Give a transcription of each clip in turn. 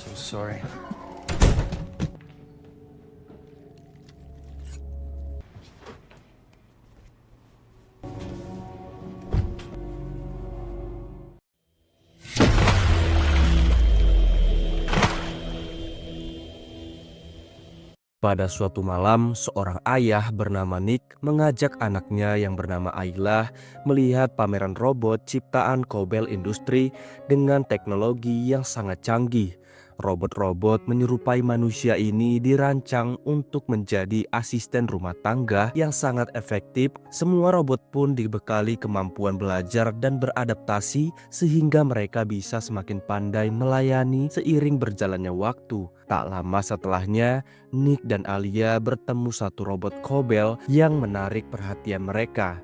So sorry. Pada suatu malam, seorang ayah bernama Nick mengajak anaknya yang bernama Ayla melihat pameran robot ciptaan Cobel Industri dengan teknologi yang sangat canggih. Robot-robot menyerupai manusia ini dirancang untuk menjadi asisten rumah tangga yang sangat efektif. Semua robot pun dibekali kemampuan belajar dan beradaptasi sehingga mereka bisa semakin pandai melayani seiring berjalannya waktu. Tak lama setelahnya, Nick dan Alia bertemu satu robot Cobel yang menarik perhatian mereka.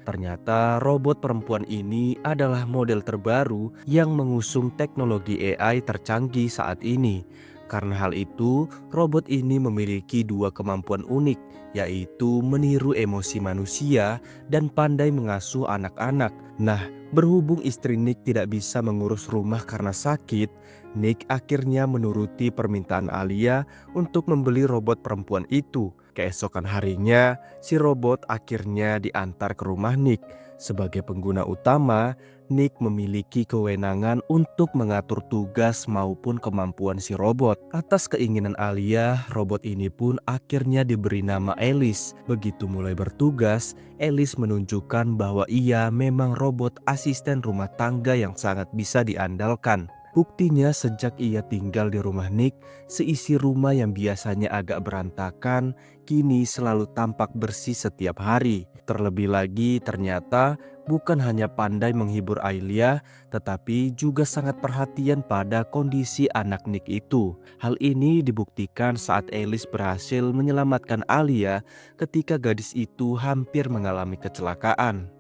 Ternyata robot perempuan ini adalah model terbaru yang mengusung teknologi AI tercanggih saat ini. Karena hal itu, robot ini memiliki dua kemampuan unik, yaitu meniru emosi manusia dan pandai mengasuh anak-anak. Nah, berhubung istri Nick tidak bisa mengurus rumah karena sakit, Nick akhirnya menuruti permintaan Alia untuk membeli robot perempuan itu. Keesokan harinya, si robot akhirnya diantar ke rumah Nick. Sebagai pengguna utama, Nick memiliki kewenangan untuk mengatur tugas maupun kemampuan si robot. Atas keinginan Alia, robot ini pun akhirnya diberi nama Alice. Begitu mulai bertugas, Alice menunjukkan bahwa ia memang robot asisten rumah tangga yang sangat bisa diandalkan. Buktinya sejak ia tinggal di rumah Nick, seisi rumah yang biasanya agak berantakan, kini selalu tampak bersih setiap hari. Terlebih lagi ternyata bukan hanya pandai menghibur Ayla, tetapi juga sangat perhatian pada kondisi anak Nick itu. Hal ini dibuktikan saat Alice berhasil menyelamatkan Alia ketika gadis itu hampir mengalami kecelakaan.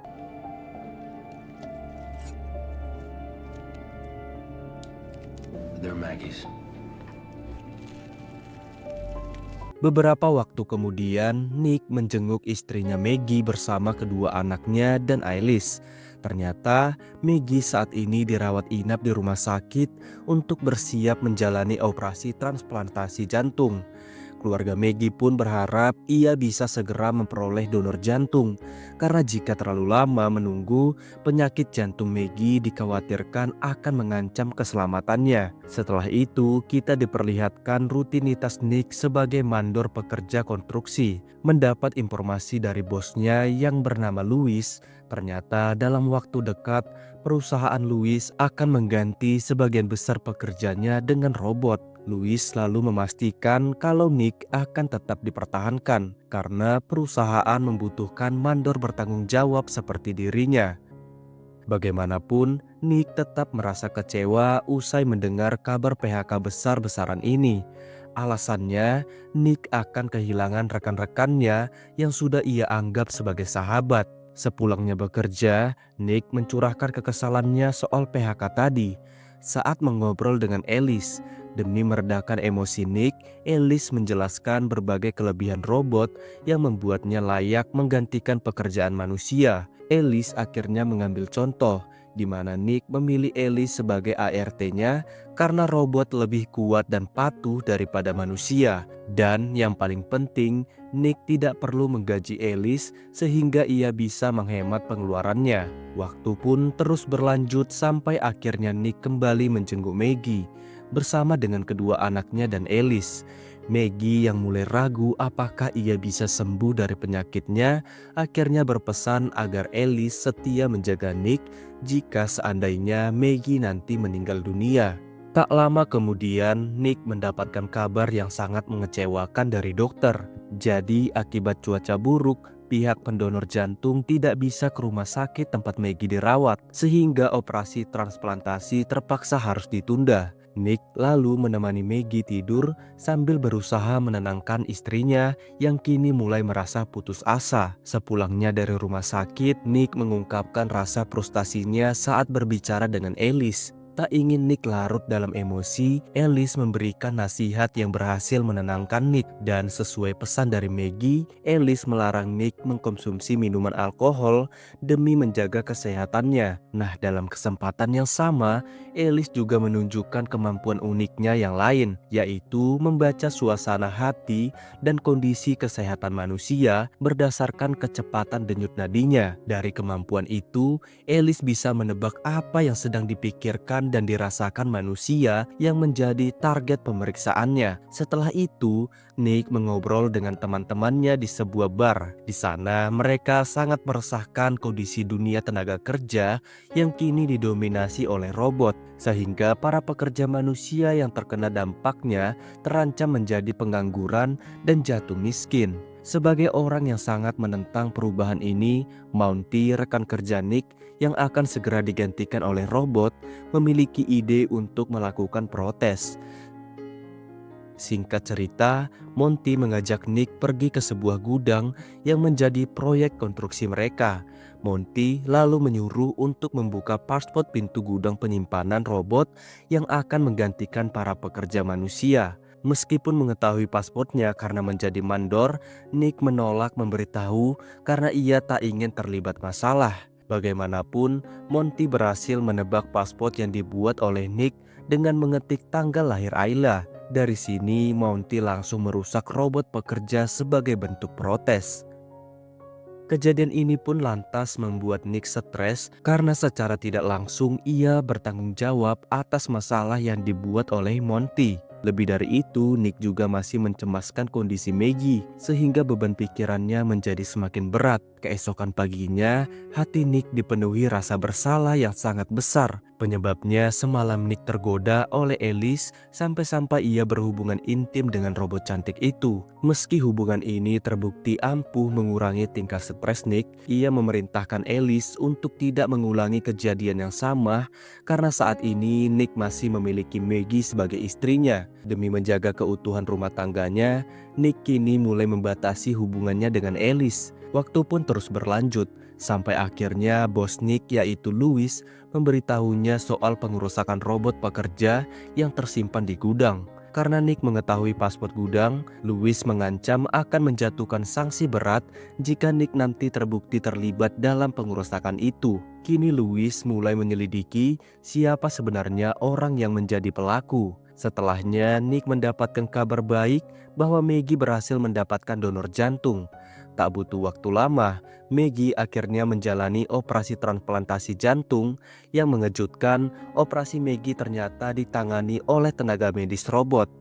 They're Maggie's. Beberapa waktu kemudian, Nick menjenguk istrinya Maggie bersama kedua anaknya dan Alice. Ternyata Maggie saat ini dirawat inap di rumah sakit untuk bersiap menjalani operasi transplantasi jantung. Keluarga Maggie pun berharap ia bisa segera memperoleh donor jantung, karena jika terlalu lama menunggu, penyakit jantung Maggie dikhawatirkan akan mengancam keselamatannya. Setelah itu, kita diperlihatkan rutinitas Nick sebagai mandor pekerja konstruksi. Mendapat informasi dari bosnya yang bernama Louis, ternyata dalam waktu dekat perusahaan Louis akan mengganti sebagian besar pekerjanya dengan robot. Louis selalu memastikan kalau Nick akan tetap dipertahankan karena perusahaan membutuhkan mandor bertanggung jawab seperti dirinya. Bagaimanapun, Nick tetap merasa kecewa usai mendengar kabar PHK besar-besaran ini. Alasannya, Nick akan kehilangan rekan-rekannya yang sudah ia anggap sebagai sahabat. Sepulangnya bekerja, Nick mencurahkan kekesalannya soal PHK tadi. Saat mengobrol dengan Alice, demi meredakan emosi Nick, Alice menjelaskan berbagai kelebihan robot yang membuatnya layak menggantikan pekerjaan manusia. Alice akhirnya mengambil contoh di mana Nick memilih Alice sebagai ART-nya karena robot lebih kuat dan patuh daripada manusia. Dan yang paling penting, Nick tidak perlu menggaji Alice sehingga ia bisa menghemat pengeluarannya. Waktu pun terus berlanjut sampai akhirnya Nick kembali menjenguk Maggie bersama dengan kedua anaknya dan Alice. Maggie yang mulai ragu apakah ia bisa sembuh dari penyakitnya, akhirnya berpesan agar Alice setia menjaga Nick jika seandainya Maggie nanti meninggal dunia. Tak lama kemudian, Nick mendapatkan kabar yang sangat mengecewakan dari dokter. Jadi akibat cuaca buruk, pihak pendonor jantung tidak bisa ke rumah sakit tempat Maggie dirawat, sehingga operasi transplantasi terpaksa harus ditunda. Nick lalu menemani Maggie tidur sambil berusaha menenangkan istrinya yang kini mulai merasa putus asa. Sepulangnya dari rumah sakit, Nick mengungkapkan rasa frustasinya saat berbicara dengan Alice. Tak ingin Nick larut dalam emosi, Alice memberikan nasihat yang berhasil menenangkan Nick. Dan sesuai pesan dari Maggie, Alice melarang Nick mengkonsumsi minuman alkohol demi menjaga kesehatannya. Nah, dalam kesempatan yang sama, Alice juga menunjukkan kemampuan uniknya yang lain, yaitu membaca suasana hati dan kondisi kesehatan manusia berdasarkan kecepatan denyut nadinya. Dari kemampuan itu, Alice bisa menebak apa yang sedang dipikirkan dan dirasakan manusia yang menjadi target pemeriksaannya. Setelah itu, Nick mengobrol dengan teman-temannya di sebuah bar. Di sana, mereka sangat meresahkan kondisi dunia tenaga kerja yang kini didominasi oleh robot, sehingga para pekerja manusia yang terkena dampaknya terancam menjadi pengangguran dan jatuh miskin. Sebagai orang yang sangat menentang perubahan ini, Monty, rekan kerja Nick yang akan segera digantikan oleh robot, memiliki ide untuk melakukan protes. Singkat cerita, Monty mengajak Nick pergi ke sebuah gudang yang menjadi proyek konstruksi mereka. Monty lalu menyuruh untuk membuka pasport pintu gudang penyimpanan robot yang akan menggantikan para pekerja manusia. Meskipun mengetahui pasportnya karena menjadi mandor, Nick menolak memberitahu karena ia tak ingin terlibat masalah. Bagaimanapun, Monty berhasil menebak paspor yang dibuat oleh Nick dengan mengetik tanggal lahir Ayla. Dari sini, Monty langsung merusak robot pekerja sebagai bentuk protes. Kejadian ini pun lantas membuat Nick stres karena secara tidak langsung ia bertanggung jawab atas masalah yang dibuat oleh Monty. Lebih dari itu, Nick juga masih mencemaskan kondisi Maggie sehingga beban pikirannya menjadi semakin berat. Keesokan paginya, hati Nick dipenuhi rasa bersalah yang sangat besar. Penyebabnya semalam Nick tergoda oleh Alice sampai-sampai ia berhubungan intim dengan robot cantik itu. Meski hubungan ini terbukti ampuh mengurangi tingkat stres Nick, ia memerintahkan Alice untuk tidak mengulangi kejadian yang sama karena saat ini Nick masih memiliki Maggie sebagai istrinya. Demi menjaga keutuhan rumah tangganya, Nick kini mulai membatasi hubungannya dengan Alice. Waktu pun terus berlanjut, sampai akhirnya bos Nick yaitu Louis memberitahunya soal pengerusakan robot pekerja yang tersimpan di gudang. Karena Nick mengetahui paspor gudang, Louis mengancam akan menjatuhkan sanksi berat jika Nick nanti terbukti terlibat dalam pengerusakan itu. Kini Louis mulai menyelidiki siapa sebenarnya orang yang menjadi pelaku. Setelahnya, Nick mendapatkan kabar baik bahwa Maggie berhasil mendapatkan donor jantung. Tak butuh waktu lama, Maggie akhirnya menjalani operasi transplantasi jantung. Yang mengejutkan, operasi Maggie ternyata ditangani oleh tenaga medis robot.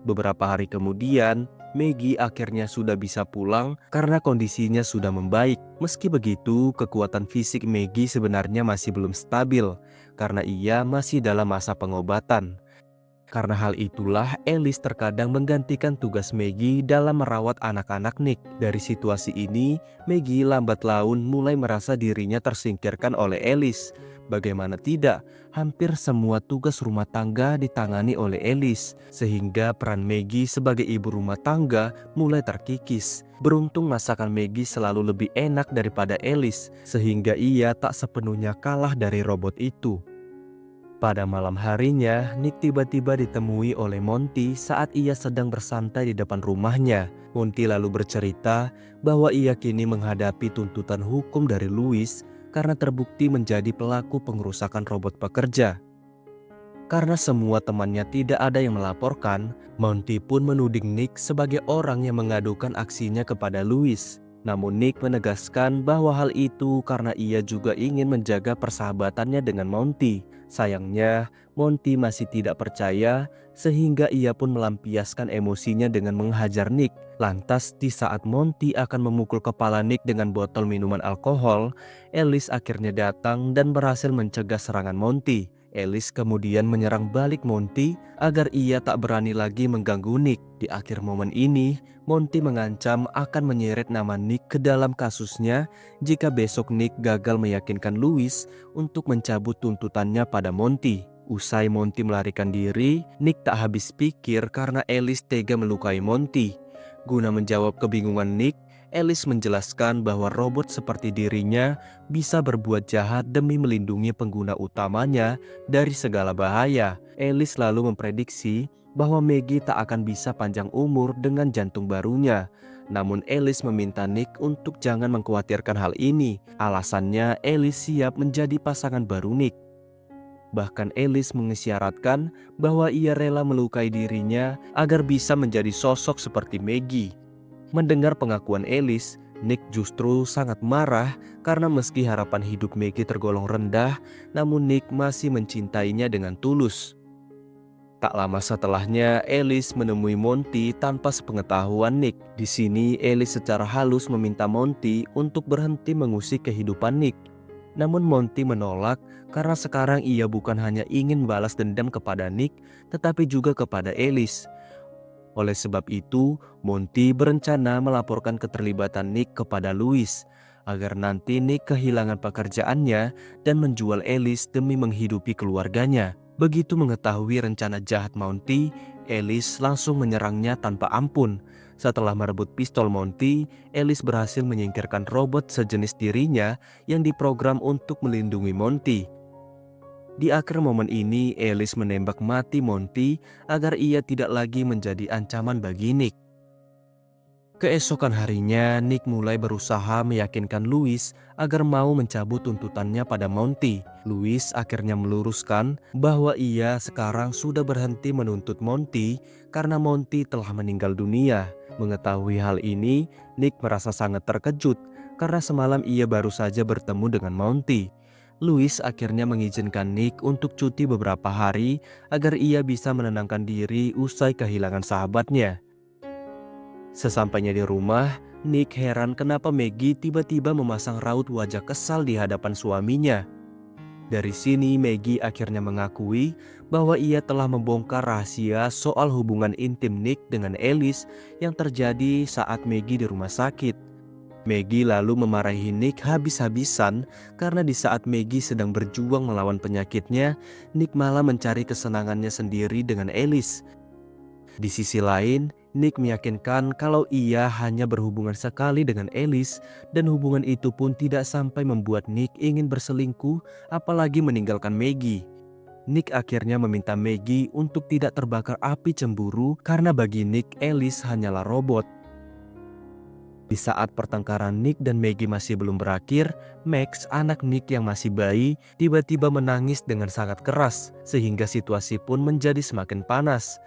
Beberapa hari kemudian, Maggie akhirnya sudah bisa pulang karena kondisinya sudah membaik. Meski begitu, kekuatan fisik Maggie sebenarnya masih belum stabil karena ia masih dalam masa pengobatan. Karena hal itulah, Alice terkadang menggantikan tugas Maggie dalam merawat anak-anak Nick. Dari situasi ini, Maggie lambat laun mulai merasa dirinya tersingkirkan oleh Alice. Bagaimana tidak, hampir semua tugas rumah tangga ditangani oleh Alice, sehingga peran Maggie sebagai ibu rumah tangga mulai terkikis. Beruntung masakan Maggie selalu lebih enak daripada Alice, sehingga ia tak sepenuhnya kalah dari robot itu. Pada malam harinya, Nick tiba-tiba ditemui oleh Monty saat ia sedang bersantai di depan rumahnya. Monty lalu bercerita bahwa ia kini menghadapi tuntutan hukum dari Louis karena terbukti menjadi pelaku pengerusakan robot pekerja. Karena semua temannya tidak ada yang melaporkan, Monty pun menuding Nick sebagai orang yang mengadukan aksinya kepada Louis. Namun Nick menegaskan bahwa hal itu karena ia juga ingin menjaga persahabatannya dengan Monty. Sayangnya, Monty masih tidak percaya sehingga ia pun melampiaskan emosinya dengan menghajar Nick. Lantas di saat Monty akan memukul kepala Nick dengan botol minuman alkohol, Alice akhirnya datang dan berhasil mencegah serangan Monty. Alice kemudian menyerang balik Monty agar ia tak berani lagi mengganggu Nick. Di akhir momen ini, Monty mengancam akan menyeret nama Nick ke dalam kasusnya jika besok Nick gagal meyakinkan Louis untuk mencabut tuntutannya pada Monty. Usai Monty melarikan diri, Nick tak habis pikir karena Alice tega melukai Monty. Guna menjawab kebingungan Nick, Alice menjelaskan bahwa robot seperti dirinya bisa berbuat jahat demi melindungi pengguna utamanya dari segala bahaya. Alice lalu memprediksi bahwa Maggie tak akan bisa panjang umur dengan jantung barunya. Namun Alice meminta Nick untuk jangan mengkhawatirkan hal ini. Alasannya Alice siap menjadi pasangan baru Nick. Bahkan Alice mengisyaratkan bahwa ia rela melukai dirinya agar bisa menjadi sosok seperti Maggie. Mendengar pengakuan Alice, Nick justru sangat marah karena meski harapan hidup Maggie tergolong rendah, namun Nick masih mencintainya dengan tulus. Tak lama setelahnya, Alice menemui Monty tanpa sepengetahuan Nick. Di sini, Alice secara halus meminta Monty untuk berhenti mengusik kehidupan Nick. Namun Monty menolak karena sekarang ia bukan hanya ingin balas dendam kepada Nick, tetapi juga kepada Alice. Oleh sebab itu, Monty berencana melaporkan keterlibatan Nick kepada Louis, agar nanti Nick kehilangan pekerjaannya dan menjual Alice demi menghidupi keluarganya. Begitu mengetahui rencana jahat Monty, Alice langsung menyerangnya tanpa ampun. Setelah merebut pistol Monty, Alice berhasil menyingkirkan robot sejenis dirinya yang diprogram untuk melindungi Monty. Di akhir momen ini, Alice menembak mati Monty agar ia tidak lagi menjadi ancaman bagi Nick. Keesokan harinya, Nick mulai berusaha meyakinkan Louis agar mau mencabut tuntutannya pada Monty. Louis akhirnya meluruskan bahwa ia sekarang sudah berhenti menuntut Monty karena Monty telah meninggal dunia. Mengetahui hal ini, Nick merasa sangat terkejut karena semalam ia baru saja bertemu dengan Monty. Louis akhirnya mengizinkan Nick untuk cuti beberapa hari agar ia bisa menenangkan diri usai kehilangan sahabatnya. Sesampainya di rumah, Nick heran kenapa Maggie tiba-tiba memasang raut wajah kesal di hadapan suaminya. Dari sini Maggie akhirnya mengakui bahwa ia telah membongkar rahasia soal hubungan intim Nick dengan Alice yang terjadi saat Maggie di rumah sakit. Maggie lalu memarahi Nick habis-habisan karena di saat Maggie sedang berjuang melawan penyakitnya, Nick malah mencari kesenangannya sendiri dengan Alice. Di sisi lain, Nick meyakinkan kalau ia hanya berhubungan sekali dengan Alice dan hubungan itu pun tidak sampai membuat Nick ingin berselingkuh apalagi meninggalkan Maggie. Nick akhirnya meminta Maggie untuk tidak terbakar api cemburu karena bagi Nick Alice hanyalah robot. Di saat pertengkaran Nick dan Maggie masih belum berakhir, Max, anak Nick yang masih bayi, tiba-tiba menangis dengan sangat keras sehingga situasi pun menjadi semakin panas.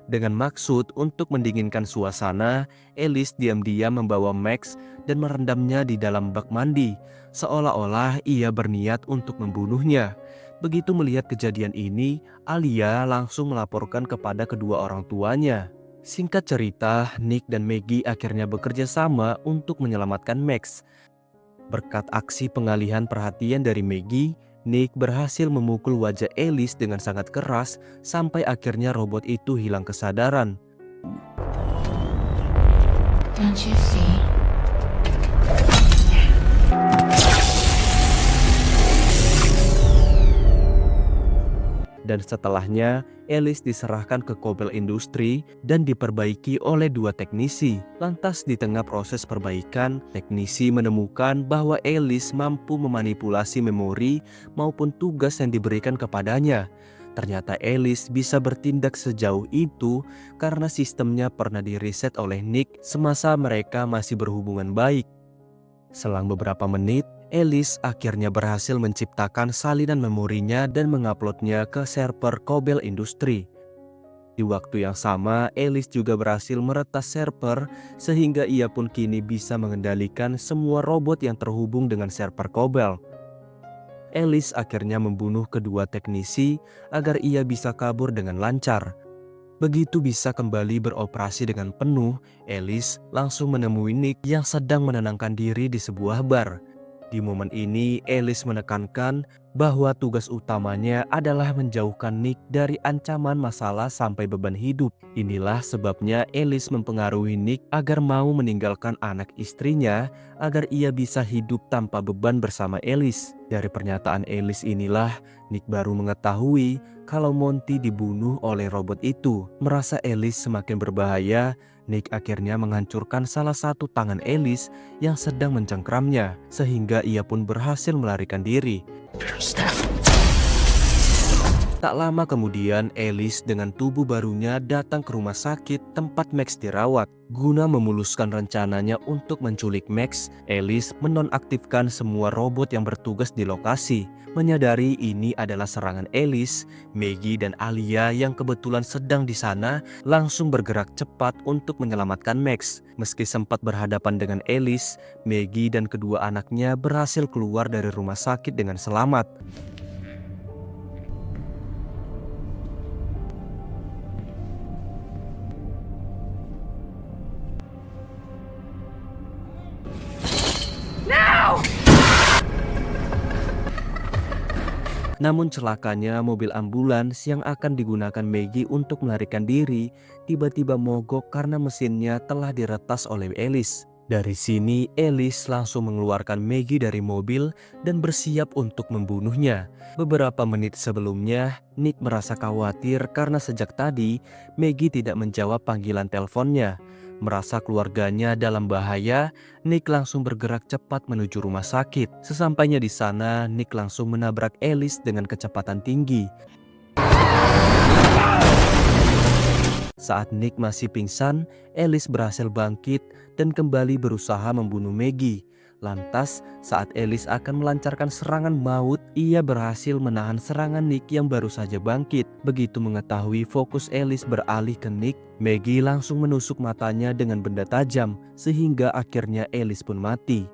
Dengan maksud untuk mendinginkan suasana, Alice diam-diam membawa Max dan merendamnya di dalam bak mandi, seolah-olah ia berniat untuk membunuhnya. Begitu melihat kejadian ini, Alia langsung melaporkan kepada kedua orang tuanya. Singkat cerita, Nick dan Maggie akhirnya bekerja sama untuk menyelamatkan Max. Berkat aksi pengalihan perhatian dari Maggie, Nick berhasil memukul wajah Alice dengan sangat keras sampai akhirnya robot itu hilang kesadaran. Don't you see? Dan setelahnya, Alice diserahkan ke Cobell Industry dan diperbaiki oleh dua teknisi. Lantas di tengah proses perbaikan, teknisi menemukan bahwa Alice mampu memanipulasi memori maupun tugas yang diberikan kepadanya. Ternyata Alice bisa bertindak sejauh itu karena sistemnya pernah diriset oleh Nick semasa mereka masih berhubungan baik. Selang beberapa menit, Alice akhirnya berhasil menciptakan salinan memorinya dan menguploadnya ke server Cobell Industry. Di waktu yang sama, Alice juga berhasil meretas server sehingga ia pun kini bisa mengendalikan semua robot yang terhubung dengan server Cobell. Alice akhirnya membunuh kedua teknisi agar ia bisa kabur dengan lancar. Begitu bisa kembali beroperasi dengan penuh, Alice langsung menemui Nick yang sedang menenangkan diri di sebuah bar. Di momen ini, Alice menekankan bahwa tugas utamanya adalah menjauhkan Nick dari ancaman masalah sampai beban hidup. Inilah sebabnya Alice mempengaruhi Nick agar mau meninggalkan anak istrinya agar ia bisa hidup tanpa beban bersama Alice. Dari pernyataan Alice inilah Nick baru mengetahui kalau Monty dibunuh oleh robot itu. Merasa Alice semakin berbahaya, Nick akhirnya menghancurkan salah satu tangan Alice yang sedang mencengkramnya, sehingga ia pun berhasil melarikan diri. Tak lama kemudian, Alice dengan tubuh barunya datang ke rumah sakit tempat Max dirawat. Guna memuluskan rencananya untuk menculik Max, Alice menonaktifkan semua robot yang bertugas di lokasi. Menyadari ini adalah serangan Alice, Maggie dan Alia yang kebetulan sedang di sana langsung bergerak cepat untuk menyelamatkan Max. Meski sempat berhadapan dengan Alice, Maggie dan kedua anaknya berhasil keluar dari rumah sakit dengan selamat. Namun celakanya mobil ambulans yang akan digunakan Maggie untuk melarikan diri tiba-tiba mogok karena mesinnya telah diretas oleh Alice. Dari sini Alice langsung mengeluarkan Maggie dari mobil dan bersiap untuk membunuhnya. Beberapa menit sebelumnya, Nick merasa khawatir karena sejak tadi Maggie tidak menjawab panggilan teleponnya. Merasa keluarganya dalam bahaya, Nick langsung bergerak cepat menuju rumah sakit. Sesampainya di sana, Nick langsung menabrak Alice dengan kecepatan tinggi. Saat Nick masih pingsan, Alice berhasil bangkit dan kembali berusaha membunuh Maggie. Lantas, saat Alice akan melancarkan serangan maut, ia berhasil menahan serangan Nick yang baru saja bangkit. Begitu mengetahui fokus Alice beralih ke Nick, Maggie langsung menusuk matanya dengan benda tajam, sehingga akhirnya Alice pun mati.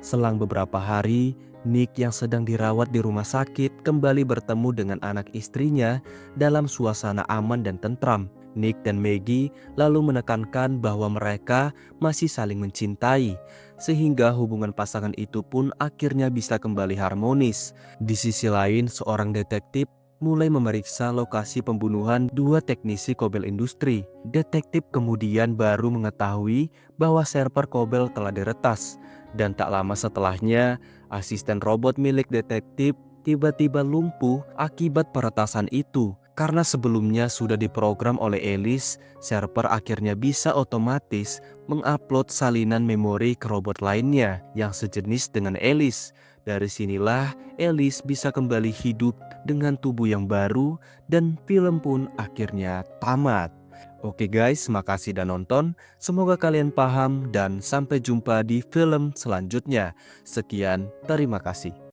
Selang beberapa hari, Nick yang sedang dirawat di rumah sakit kembali bertemu dengan anak istrinya dalam suasana aman dan tentram. Nick dan Maggie lalu menekankan bahwa mereka masih saling mencintai, sehingga hubungan pasangan itu pun akhirnya bisa kembali harmonis. Di sisi lain, seorang detektif mulai memeriksa lokasi pembunuhan dua teknisi Kobel Industri. Detektif kemudian baru mengetahui bahwa server Kobel telah diretas, dan tak lama setelahnya, asisten robot milik detektif tiba-tiba lumpuh akibat peretasan itu. Karena sebelumnya sudah diprogram oleh Alice, server akhirnya bisa otomatis mengupload salinan memori ke robot lainnya yang sejenis dengan Alice. Dari sinilah Alice bisa kembali hidup dengan tubuh yang baru dan film pun akhirnya tamat. Oke guys, makasih sudah nonton. Semoga kalian paham dan sampai jumpa di film selanjutnya. Sekian, terima kasih.